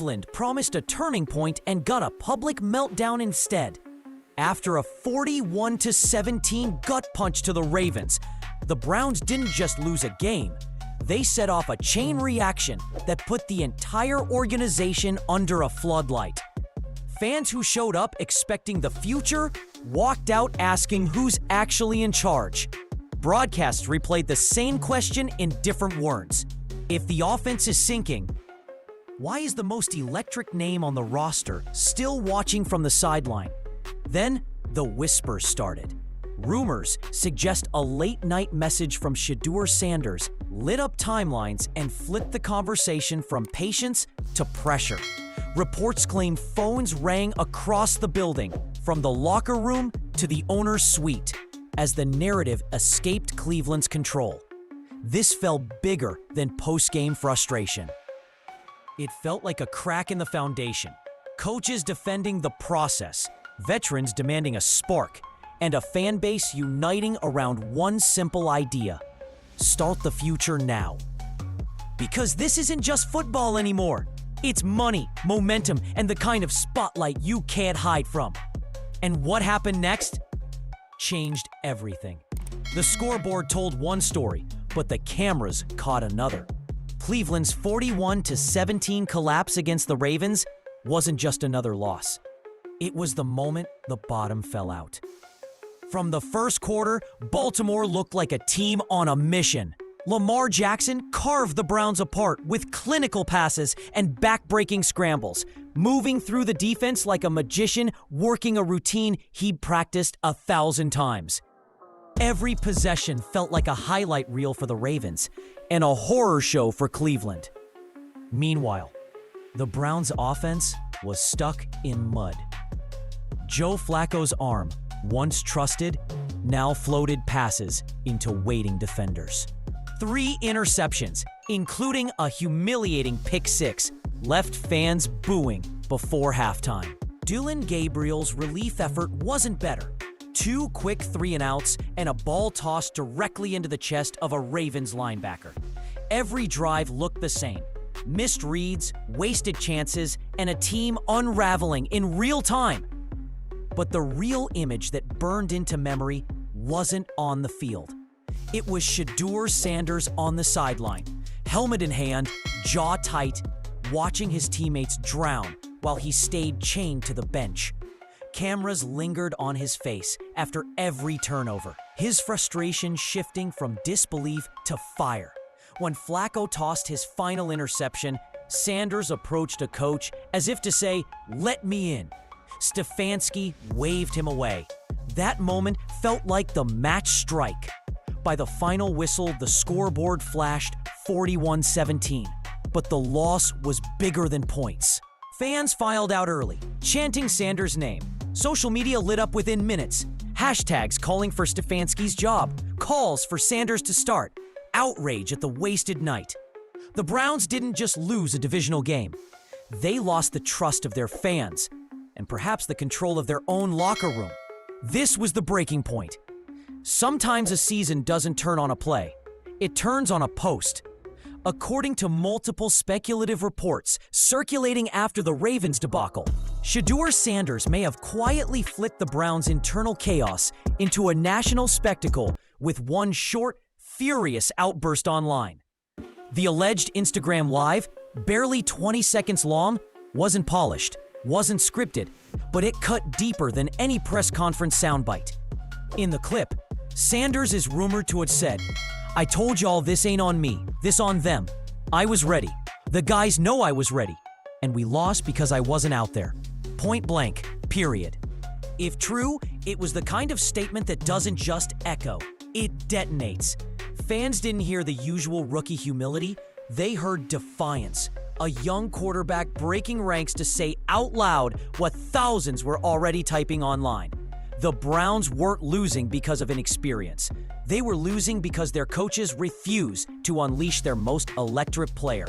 Cleveland promised a turning point and got a public meltdown instead. After a 41-17 gut punch to the Ravens, the Browns didn't just lose a game, they set off a chain reaction that put the entire organization under a floodlight. Fans who showed up expecting the future walked out asking who's actually in charge. Broadcasts replayed the same question in different words. If the offense is sinking, why is the most electric name on the roster still watching from the sideline? Then, the whispers started. Rumors suggest a late-night message from Shedeur Sanders lit up timelines and flipped the conversation from patience to pressure. Reports claim phones rang across the building, from the locker room to the owner's suite, as the narrative escaped Cleveland's control. This felt bigger than post-game frustration. It felt like a crack in the foundation. Coaches defending the process, veterans demanding a spark, and a fan base uniting around one simple idea: start the future now. Because this isn't just football anymore. It's money, momentum, and the kind of spotlight you can't hide from. And what happened next? Changed everything. The scoreboard told one story, but the cameras caught another. Cleveland's 41-17 collapse against the Ravens wasn't just another loss. It was the moment the bottom fell out. From the first quarter, Baltimore looked like a team on a mission. Lamar Jackson carved the Browns apart with clinical passes and back-breaking scrambles, moving through the defense like a magician working a routine he'd practiced 1,000 times. Every possession felt like a highlight reel for the Ravens and a horror show for Cleveland. Meanwhile, the Browns' offense was stuck in mud. Joe Flacco's arm, once trusted, now floated passes into waiting defenders. 3 interceptions, including a humiliating pick six, left fans booing before halftime. Dillon Gabriel's relief effort wasn't better. 2 quick 3-and-outs and a ball tossed directly into the chest of a Ravens linebacker. Every drive looked the same. Missed reads, wasted chances, and a team unraveling in real time. But the real image that burned into memory wasn't on the field. It was Shedeur Sanders on the sideline, helmet in hand, jaw tight, watching his teammates drown while he stayed chained to the bench. Cameras lingered on his face after every turnover, his frustration shifting from disbelief to fire. When Flacco tossed his final interception, Sanders approached a coach as if to say, "Let me in." Stefanski waved him away. That moment felt like the match strike. By the final whistle, the scoreboard flashed 41-17, but the loss was bigger than points. Fans filed out early, chanting Sanders' name. Social media lit up within minutes. Hashtags calling for Stefanski's job, calls for Sanders to start, outrage at the wasted night. The Browns didn't just lose a divisional game. They lost the trust of their fans and perhaps the control of their own locker room. This was the breaking point. Sometimes a season doesn't turn on a play. It turns on a post. According to multiple speculative reports circulating after the Ravens debacle, Shedeur Sanders may have quietly flipped the Browns' internal chaos into a national spectacle with one short, furious outburst online. The alleged Instagram Live, barely 20 seconds long, wasn't polished, wasn't scripted, but it cut deeper than any press conference soundbite. In the clip, Sanders is rumored to have said, "I told y'all this ain't on me, this on them. I was ready. The guys know I was ready. And we lost because I wasn't out there. Point blank, period." If true, it was the kind of statement that doesn't just echo, it detonates. Fans didn't hear the usual rookie humility, they heard defiance. A young quarterback breaking ranks to say out loud what thousands were already typing online. The Browns weren't losing because of inexperience. They were losing because their coaches refused to unleash their most electric player.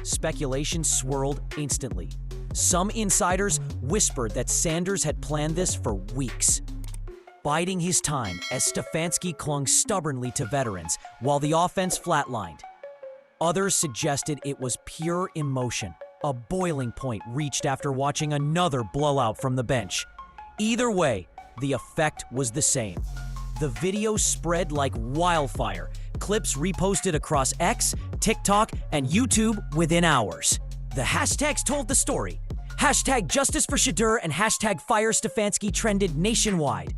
Speculation swirled instantly. Some insiders whispered that Sanders had planned this for weeks, biding his time as Stefanski clung stubbornly to veterans while the offense flatlined. Others suggested it was pure emotion, A boiling point reached after watching another blowout from the bench. Either way, the effect was the same. The video spread like wildfire, clips reposted across X, TikTok, and YouTube within hours. The hashtags told the story. Hashtag Justice for Shedeur and hashtag Fire Stefanski trended nationwide.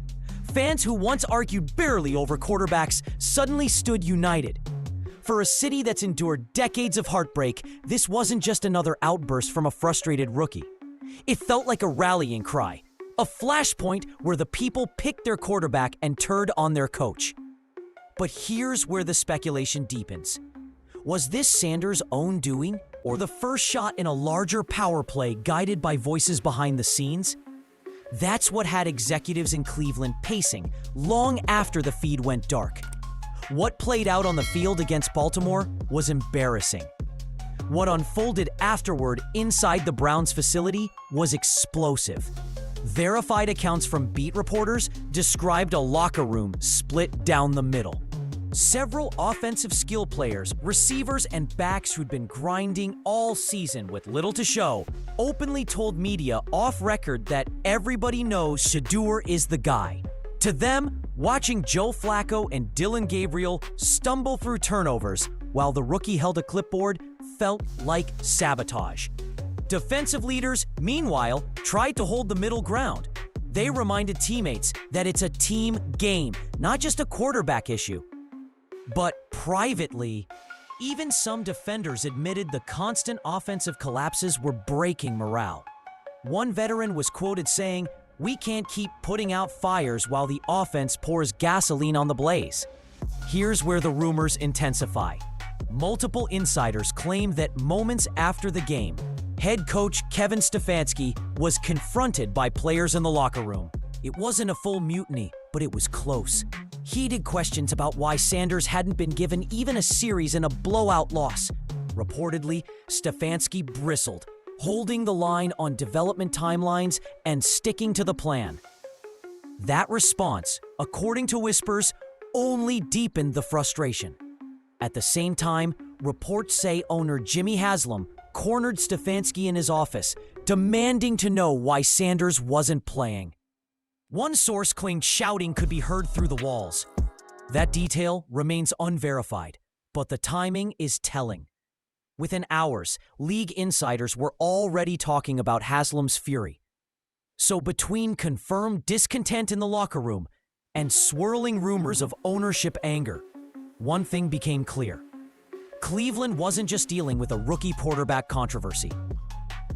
Fans who once argued barely over quarterbacks suddenly stood united. For a city that's endured decades of heartbreak, this wasn't just another outburst from a frustrated rookie. It felt like a rallying cry, a flashpoint where the people picked their quarterback and turned on their coach. But here's where the speculation deepens. Was this Sanders' own doing, or the first shot in a larger power play guided by voices behind the scenes? That's what had executives in Cleveland pacing long after the feed went dark. What played out on the field against Baltimore was embarrassing. What unfolded afterward inside the Browns facility was explosive. Verified accounts from beat reporters described a locker room split down the middle. Several offensive skill players, receivers, and backs who'd been grinding all season with little to show openly told media off record that everybody knows Shedeur is the guy. To them, watching Joe Flacco and Dylan Gabriel stumble through turnovers while the rookie held a clipboard felt like sabotage. Defensive leaders, meanwhile, tried to hold the middle ground. They reminded teammates that it's a team game, not just a quarterback issue. But privately, even some defenders admitted the constant offensive collapses were breaking morale. One veteran was quoted saying, "We can't keep putting out fires while the offense pours gasoline on the blaze." Here's where the rumors intensify. Multiple insiders claim that moments after the game, head coach Kevin Stefanski was confronted by players in the locker room. It wasn't a full mutiny, but it was close. Heated questions about why Sanders hadn't been given even a series in a blowout loss. Reportedly, Stefanski bristled, holding the line on development timelines and sticking to the plan. That response, according to whispers, only deepened the frustration. At the same time, reports say owner Jimmy Haslam cornered Stefanski in his office, demanding to know why Sanders wasn't playing. One source claimed shouting could be heard through the walls. That detail remains unverified, but the timing is telling. Within hours, league insiders were already talking about Haslam's fury. So between confirmed discontent in the locker room and swirling rumors of ownership anger, one thing became clear. Cleveland wasn't just dealing with a rookie quarterback controversy.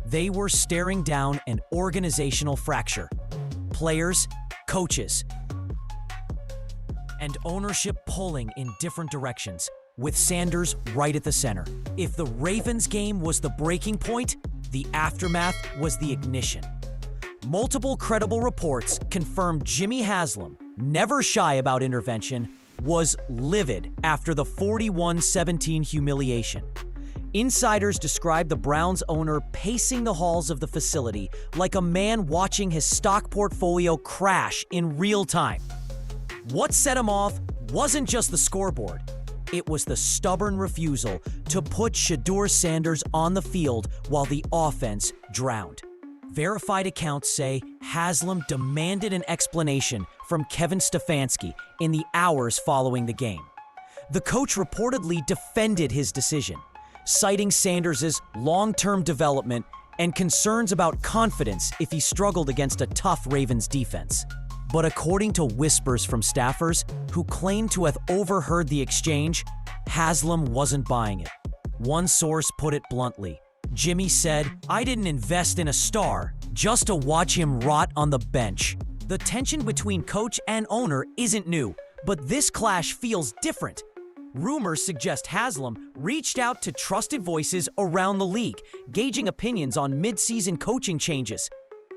They were staring down an organizational fracture. Players, coaches, and ownership pulling in different directions, with Sanders right at the center. If the Ravens game was the breaking point, the aftermath was the ignition. Multiple credible reports confirmed Jimmy Haslam, never shy about intervention, was livid after the 41-17 humiliation. Insiders described the Browns owner pacing the halls of the facility like a man watching his stock portfolio crash in real time. What set him off wasn't just the scoreboard. It was the stubborn refusal to put Shedeur Sanders on the field while the offense drowned. Verified accounts say Haslam demanded an explanation from Kevin Stefanski in the hours following the game. The coach reportedly defended his decision, citing Sanders' long-term development and concerns about confidence if he struggled against a tough Ravens defense. But according to whispers from staffers who claimed to have overheard the exchange, Haslam wasn't buying it. One source put it bluntly. Jimmy said, "I didn't invest in a star just to watch him rot on the bench." The tension between coach and owner isn't new, but this clash feels different. Rumors suggest Haslam reached out to trusted voices around the league, gauging opinions on mid-season coaching changes,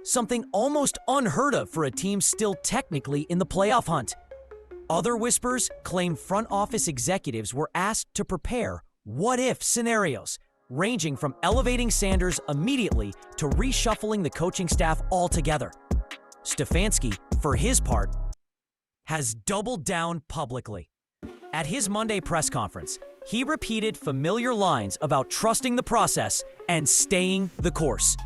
something almost unheard of for a team still technically in the playoff hunt. Other whispers claim front office executives were asked to prepare what-if scenarios, ranging from elevating Sanders immediately to reshuffling the coaching staff altogether. Stefanski, for his part, has doubled down publicly. At his Monday press conference, he repeated familiar lines about trusting the process and staying the course.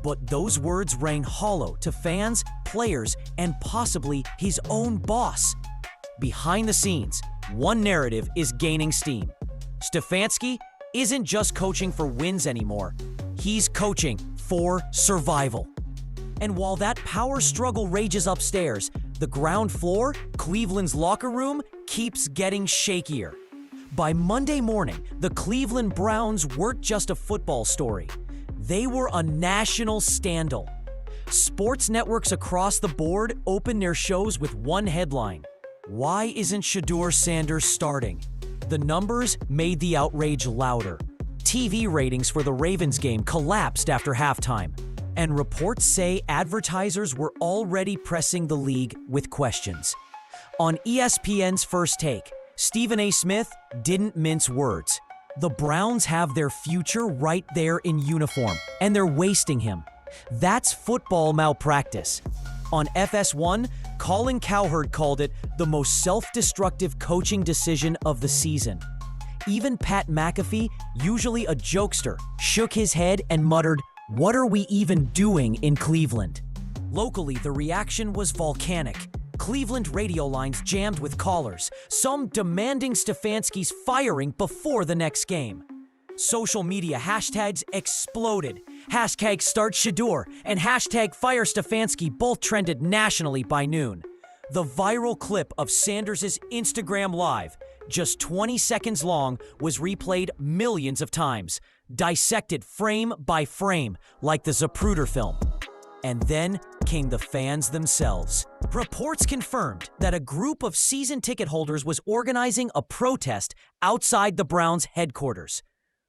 But those words rang hollow to fans, players, and possibly his own boss. Behind the scenes, one narrative is gaining steam. Stefanski isn't just coaching for wins anymore. He's coaching for survival. And while that power struggle rages upstairs, the ground floor, Cleveland's locker room, keeps getting shakier. By Monday morning, the Cleveland Browns weren't just a football story. They were a national scandal. Sports networks across the board opened their shows with one headline: "Why isn't Shedeur Sanders starting?" The numbers made the outrage louder. TV ratings for the Ravens game collapsed after halftime, and reports say advertisers were already pressing the league with questions. On ESPN's First Take, Stephen A. Smith didn't mince words. The Browns have their future right there in uniform, and they're wasting him. That's football malpractice. On FS1, Colin Cowherd called it the most self-destructive coaching decision of the season. Even Pat McAfee, usually a jokester, shook his head and muttered, "What are we even doing in Cleveland?" Locally, the reaction was volcanic. Cleveland radio lines jammed with callers, some demanding Stefanski's firing before the next game. Social media hashtags exploded. Hashtag Start Shedeur and hashtag Fire Stefanski both trended nationally by noon. The viral clip of Sanders' Instagram Live, just 20 seconds long, was replayed millions of times, dissected frame by frame like the Zapruder film. And then came the fans themselves. Reports confirmed that a group of season ticket holders was organizing a protest outside the Browns' headquarters.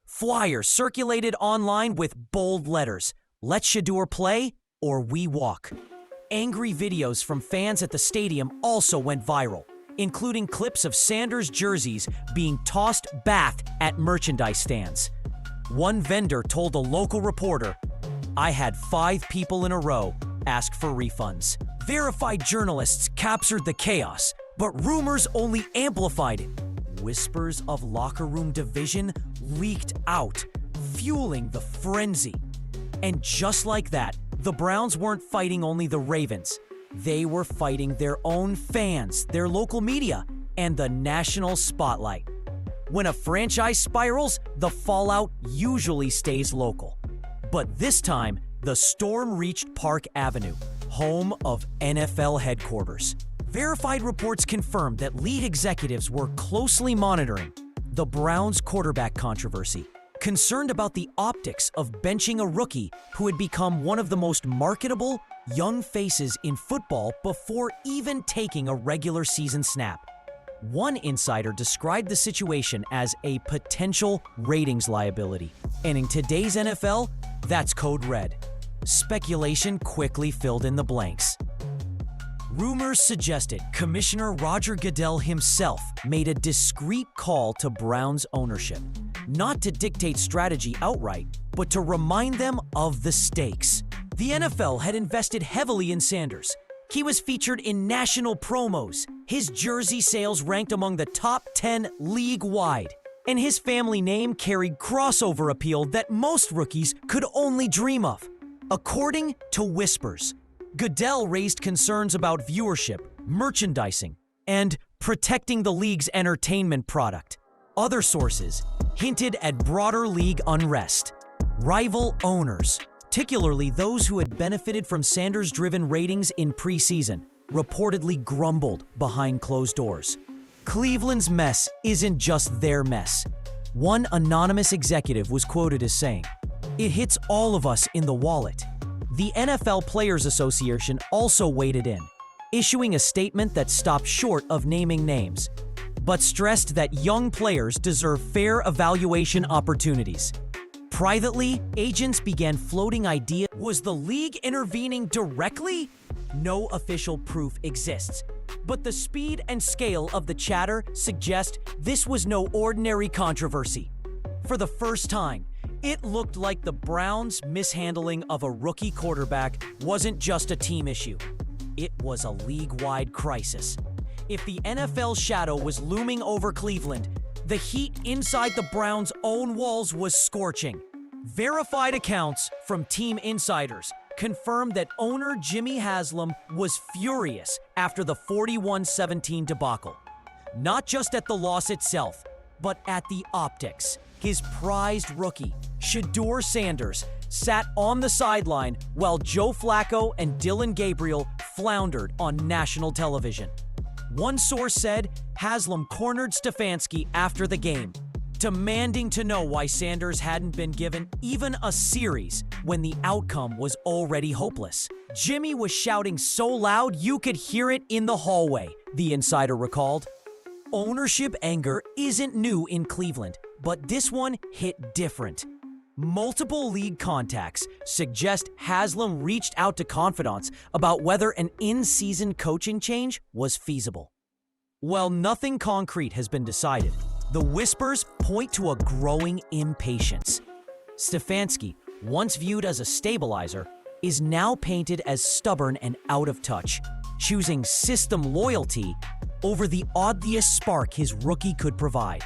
Flyers circulated online with bold letters: "Let Shedeur play or we walk." Angry videos from fans at the stadium also went viral, including clips of Sanders jerseys being tossed back at merchandise stands. One vendor told a local reporter, "I had 5 people in a row ask for refunds." Verified journalists captured the chaos, but rumors only amplified it. Whispers of locker room division leaked out, fueling the frenzy. And just like that, the Browns weren't fighting only the Ravens. They were fighting their own fans, their local media, and the national spotlight. When a franchise spirals, the fallout usually stays local. But this time, the storm reached Park Avenue, home of NFL headquarters. Verified reports confirmed that league executives were closely monitoring the Browns' quarterback controversy, concerned about the optics of benching a rookie who had become one of the most marketable young faces in football before even taking a regular season snap. One insider described the situation as a potential ratings liability, and in today's NFL, that's code red. Speculation quickly filled in the blanks. Rumors suggested Commissioner Roger Goodell himself made a discreet call to Browns ownership, not to dictate strategy outright, but to remind them of the stakes. The NFL had invested heavily in Sanders. He was featured in national promos. His jersey sales ranked among the top 10 league-wide, and his family name carried crossover appeal that most rookies could only dream of. According to whispers, Goodell raised concerns about viewership, merchandising, and protecting the league's entertainment product. Other sources hinted at broader league unrest. Rival owners, particularly those who had benefited from Sanders-driven ratings in preseason, reportedly grumbled behind closed doors. Cleveland's mess isn't just their mess. One anonymous executive was quoted as saying, "It hits all of us in the wallet." The NFL Players Association also waded in, issuing a statement that stopped short of naming names, but stressed that young players deserve fair evaluation opportunities. Privately, agents began floating ideas. Was the league intervening directly? No official proof exists, but the speed and scale of the chatter suggest this was no ordinary controversy. For the first time, it looked like the Browns' mishandling of a rookie quarterback wasn't just a team issue. It was a league-wide crisis. If the NFL shadow was looming over Cleveland, the heat inside the Browns' own walls was scorching. Verified accounts from team insiders confirmed that owner Jimmy Haslam was furious after the 41-17 debacle. Not just at the loss itself, but at the optics. His prized rookie, Shedeur Sanders, sat on the sideline while Joe Flacco and Dylan Gabriel floundered on national television. One source said Haslam cornered Stefanski after the game, demanding to know why Sanders hadn't been given even a series when the outcome was already hopeless. Jimmy was shouting so loud you could hear it in the hallway, the insider recalled. Ownership anger isn't new in Cleveland, but this one hit different. Multiple league contacts suggest Haslam reached out to confidants about whether an in-season coaching change was feasible. While nothing concrete has been decided, the whispers point to a growing impatience. Stefanski, once viewed as a stabilizer, is now painted as stubborn and out of touch, choosing system loyalty over the obvious spark his rookie could provide.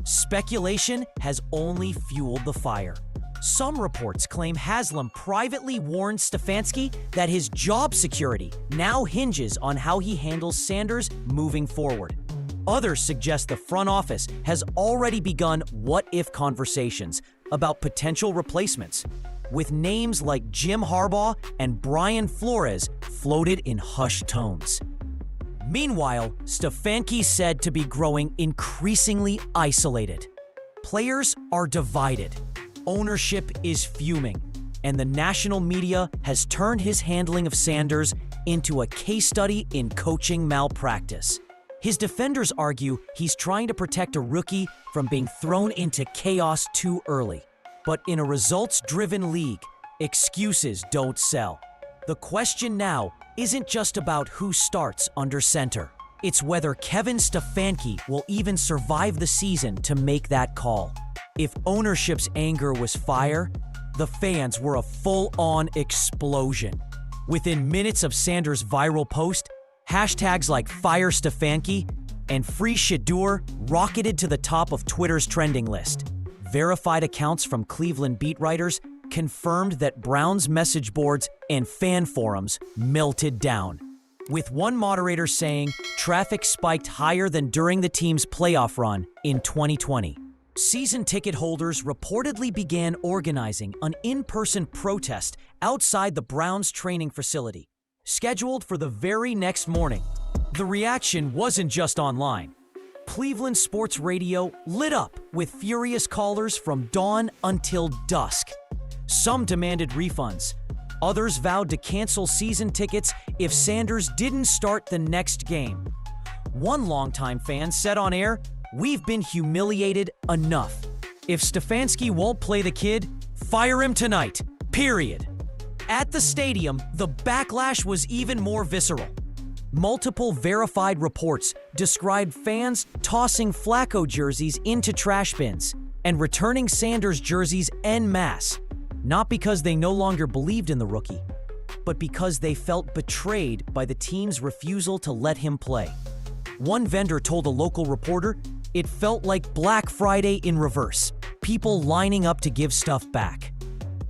Speculation has only fueled the fire. Some reports claim Haslam privately warned Stefanski that his job security now hinges on how he handles Sanders moving forward. Others suggest the front office has already begun what-if conversations about potential replacements, with names like Jim Harbaugh and Brian Flores floated in hushed tones. Meanwhile, Stefanski said to be growing increasingly isolated. Players are divided, ownership is fuming, and the national media has turned his handling of Sanders into a case study in coaching malpractice. His defenders argue he's trying to protect a rookie from being thrown into chaos too early. But in a results-driven league, excuses don't sell. The question now isn't just about who starts under center. It's whether Kevin Stefanski will even survive the season to make that call. If ownership's anger was fire, the fans were a full-on explosion. Within minutes of Sanders' viral post, hashtags like Fire Stefanski and Free Shedeur rocketed to the top of Twitter's trending list. Verified accounts from Cleveland beat writers confirmed that Browns message boards and fan forums melted down, with one moderator saying traffic spiked higher than during the team's playoff run in 2020. Season ticket holders reportedly began organizing an in-person protest outside the Browns training facility, scheduled for the very next morning. The reaction wasn't just online. Cleveland sports radio lit up with furious callers from dawn until dusk. Some demanded refunds. Others vowed to cancel season tickets if Sanders didn't start the next game. One longtime fan said on air, "We've been humiliated enough. If Stefanski won't play the kid, fire him tonight, period." At the stadium, the backlash was even more visceral. Multiple verified reports described fans tossing Flacco jerseys into trash bins and returning Sanders jerseys en masse, not because they no longer believed in the rookie, but because they felt betrayed by the team's refusal to let him play. One vendor told a local reporter it felt like Black Friday in reverse, people lining up to give stuff back.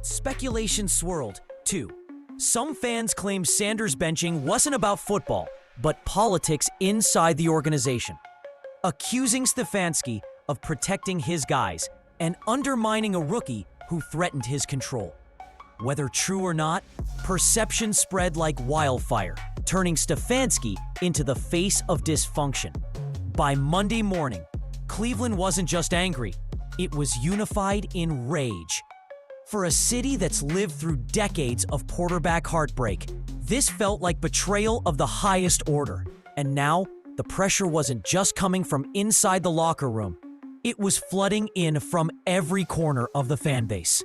Speculation swirled, too. Some fans claimed Sanders' benching wasn't about football, but politics inside the organization, accusing Stefanski of protecting his guys and undermining a rookie who threatened his control. Whether true or not, perception spread like wildfire, turning Stefanski into the face of dysfunction. By Monday morning, Cleveland wasn't just angry, it was unified in rage. For a city that's lived through decades of quarterback heartbreak, this felt like betrayal of the highest order. And now, the pressure wasn't just coming from inside the locker room. It was flooding in from every corner of the fan base.